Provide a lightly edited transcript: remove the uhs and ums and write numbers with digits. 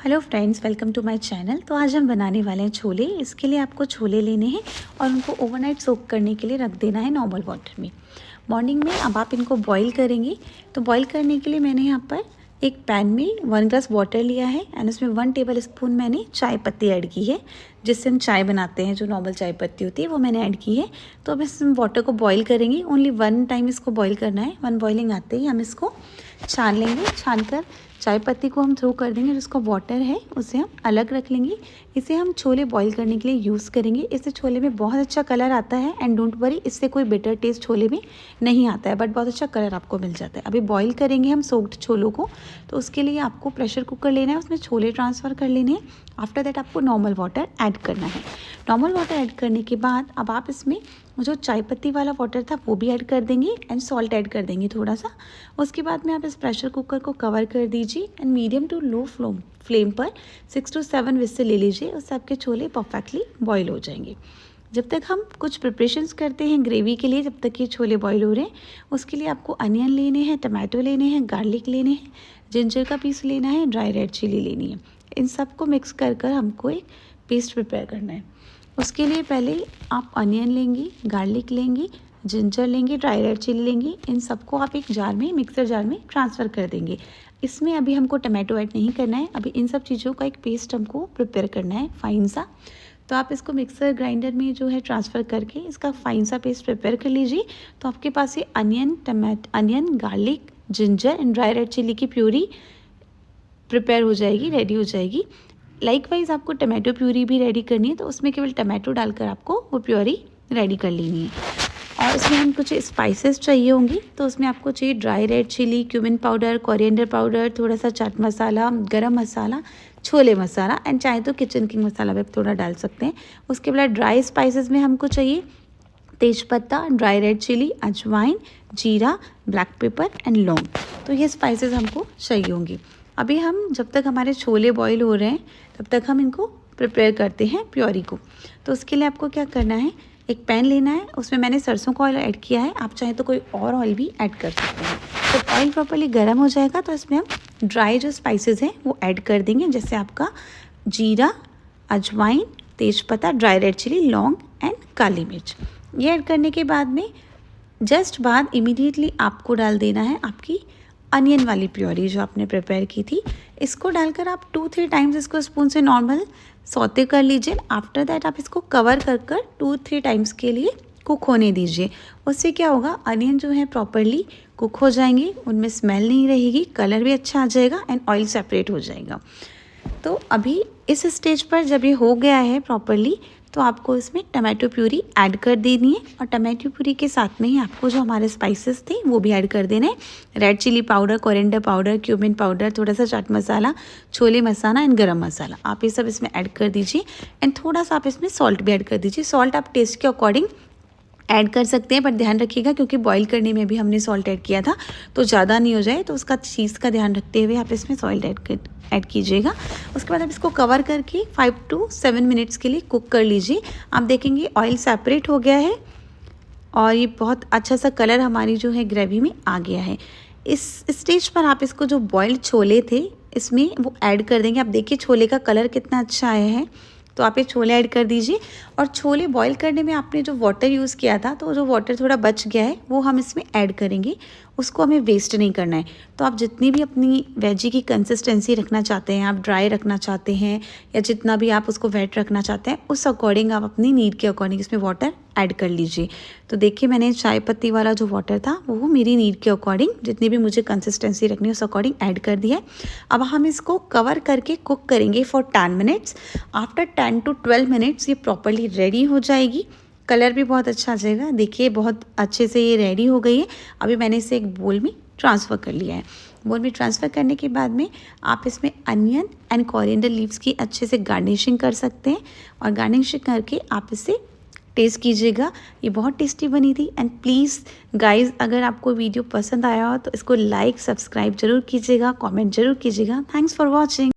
Hello friends, welcome to my channel. तो आज हम बनाने वाले हैं छोले। इसके लिए आपको छोले लेने हैं और उनको ओवरनाइट सोक करने के लिए रख देना है नॉर्मल वाटर में। मॉर्निंग में अब आप इनको बॉईल करेंगे। तो बॉईल करने के लिए मैंने यहाँ पर एक पैन में 1 ग्लास वाटर लिया है एंड उसमें 1 टेबल स्पून मैंने चाय पत्ती ऐड की है, जिससे हम चाय बनाते हैं। जो नॉर्मल चाय पत्ती होती है वो मैंने ऐड की है। तो अब इस वाटर को बॉईल करेंगे। ओनली 1 टाइम इसको बॉईल करना है। 1 बॉइलिंग आते ही हम इसको छान लेंगे। छानकर चाय पत्ती को हम थ्रो कर देंगे। जिसका वाटर है उसे हम अलग रख लेंगे। इसे हम छोले बॉईल करने के लिए यूज़ करेंगे। इससे छोले में बहुत अच्छा कलर आता है एंड डोंट वरी, इससे कोई बिटर टेस्ट छोले में नहीं आता है, बट बहुत अच्छा कलर आपको मिल जाता है। अभी बॉईल करेंगे हम सोक्ड छोलों को। तो उसके लिए आपको प्रेशर कुकर लेना है, उसमें छोले ट्रांसफ़र कर लेने हैं। आफ्टर दैट आपको नॉर्मल वाटर ऐड करना है। नॉर्मल वाटर ऐड करने के बाद अब आप इसमें जो चाय पत्ती वाला वाटर था वो भी ऐड कर देंगे एंड सॉल्ट ऐड कर देंगे थोड़ा सा। उसके बाद में आप इस प्रेशर कुकर को कवर कर दीजिए and medium to low flame पर 6 to 7 विसल ले लीजिए। उससे आपके छोले परफेक्टली बॉईल हो जाएंगे। जब तक हम कुछ प्रिपरेशंस करते हैं ग्रेवी के लिए, जब तक ये छोले बॉईल हो रहे हैं, उसके लिए आपको अनियन लेने हैं, टमाटो लेने हैं, गार्लिक लेने हैं, जिंजर का पीस लेना है, ड्राई रेड चिली लेनी है। इन सबको मिक्स कर हमको एक पेस्ट प्रिपेयर करना है। उसके लिए पहले आप अनियन लेंगी, गार्लिक लेंगी, जिंजर लेंगे, ड्राई रेड चिली लेंगी। इन सबको आप एक जार में, मिक्सर जार में ट्रांसफ़र कर देंगे। इसमें अभी हमको टमाटो ऐड नहीं करना है। अभी इन सब चीज़ों का एक पेस्ट हमको प्रिपेयर करना है फाइन सा। तो आप इसको मिक्सर ग्राइंडर में जो है ट्रांसफ़र करके इसका फाइन सा पेस्ट प्रिपेयर कर लीजिए। तो आपके पास ये onion, garlic, ginger and dry red chilli की प्यूरी प्रिपेयर हो जाएगी, रेडी हो जाएगी। लाइकवाइज आपको टमाटो प्यूरी भी रेडी करनी है। तो उसमें केवल टमाटो डालकर आपको वो प्यूरी रेडी कर लेनी है। और उसमें हम कुछ स्पाइसेस चाहिए होंगी। तो उसमें आपको चाहिए dry red chilli, cumin powder, coriander powder, थोड़ा सा चाट मसाला, गरम मसाला, छोले मसाला एंड चाहे तो किचन किंग मसाला भी आप थोड़ा डाल सकते हैं। उसके बाद ड्राई स्पाइसेस में हमको चाहिए तेज़पत्ता, ड्राई रेड चिली, अजवाइन, जीरा, ब्लैक पेपर एंड लौंग। तो ये स्पाइसेस हमको चाहिए होंगी। अभी हम जब तक हमारे छोले बॉईल हो रहे हैं तब तक हम इनको प्रिपेयर करते हैं प्योरी को। तो उसके लिए आपको क्या करना है, एक पैन लेना है। उसमें मैंने सरसों का ऑयल ऐड किया है। आप चाहें तो कोई और ऑयल भी ऐड कर सकते हैं। जब ऑयल प्रॉपर्ली गर्म हो जाएगा तो इसमें हम ड्राई जो स्पाइसेस हैं वो ऐड कर देंगे, जैसे आपका जीरा, अजवाइन, तेज़पत्ता, ड्राई रेड चिली, लौंग एंड काली मिर्च। ये ऐड करने के बाद में जस्ट बाद इमीडिएटली आपको डाल देना है आपकी अनियन वाली प्योरी जो आपने प्रिपेयर की थी। इसको डालकर आप 2-3 टाइम्स इसको स्पून से नॉर्मल सौते कर लीजिए। आफ्टर दैट आप इसको कवर कर 2-3 टाइम्स के लिए कुक होने दीजिए। उससे क्या होगा, अनियन जो है प्रॉपरली कुक हो जाएंगे, उनमें स्मेल नहीं रहेगी, कलर भी अच्छा आ जाएगा एंड ऑयल सेपरेट हो जाएगा। तो अभी इस स्टेज पर जब ये हो गया है प्रॉपरली, तो आपको इसमें टमाटो प्यूरी ऐड कर देनी है। और टमाटो प्यूरी के साथ में ही आपको जो हमारे स्पाइसेस थे वो भी ऐड कर देने हैं। Red chilli powder, coriander powder, cumin powder, थोड़ा सा चाट मसाला, छोले मसाला एंड गरम मसाला, आप ये सब इसमें ऐड कर दीजिए। एंड थोड़ा सा आप इसमें सॉल्ट भी ऐड कर दीजिए। सॉल्ट आप टेस्ट के अकॉर्डिंग ऐड कर सकते हैं, बट ध्यान रखिएगा क्योंकि बॉईल करने में भी हमने सॉल्ट ऐड किया था, तो ज़्यादा नहीं हो जाए। तो उसका चीज़ का ध्यान रखते हुए आप इसमें सॉल्ट ऐड कीजिएगा। उसके बाद आप इसको कवर करके 5 to 7 मिनट्स के लिए कुक कर लीजिए। आप देखेंगे ऑयल सेपरेट हो गया है और ये बहुत अच्छा सा कलर हमारी जो है ग्रेवी में आ गया है। इस स्टेज पर आप इसको जो बॉइल्ड छोले थे इसमें वो ऐड कर देंगे। आप देखिए छोले का कलर कितना अच्छा आया है। तो आप ये छोले ऐड कर दीजिए। और छोले बॉईल करने में आपने जो वाटर यूज़ किया था, तो जो वाटर थोड़ा बच गया है वो हम इसमें ऐड करेंगे। उसको हमें वेस्ट नहीं करना है। तो आप जितनी भी अपनी वेजी की कंसिस्टेंसी रखना चाहते हैं, आप ड्राई रखना चाहते हैं या जितना भी आप उसको वेट रखना चाहते हैं, उस अकॉर्डिंग आप अपनी नीड के अकॉर्डिंग इसमें वाटर ऐड कर लीजिए। तो देखिए मैंने चाय पत्ती वाला जो वाटर था वो मेरी नीड के अकॉर्डिंग, जितनी भी मुझे कंसिस्टेंसी रखनी है उस अकॉर्डिंग ऐड कर दिया है। अब हम इसको कवर करके कुक करेंगे for 10 minutes. After 10 to 12 minutes ये प्रॉपरली रेडी हो जाएगी। कलर भी बहुत अच्छा आ जाएगा। देखिए बहुत अच्छे से ये रेडी हो गई है। अभी मैंने इसे एक बोल में ट्रांसफ़र कर लिया है। बोल में ट्रांसफ़र करने के बाद में आप इसमें अनियन एंड कोरिएंडर लीव्स की अच्छे से गार्निशिंग कर सकते हैं। और गार्निशिंग करके आप इसे टेस्ट कीजिएगा। ये बहुत टेस्टी बनी थी। एंड प्लीज़ गाइज़, अगर आपको वीडियो पसंद आया हो तो इसको लाइक, सब्सक्राइब जरूर कीजिएगा, कमेंट जरूर कीजिएगा। Thanks for watching.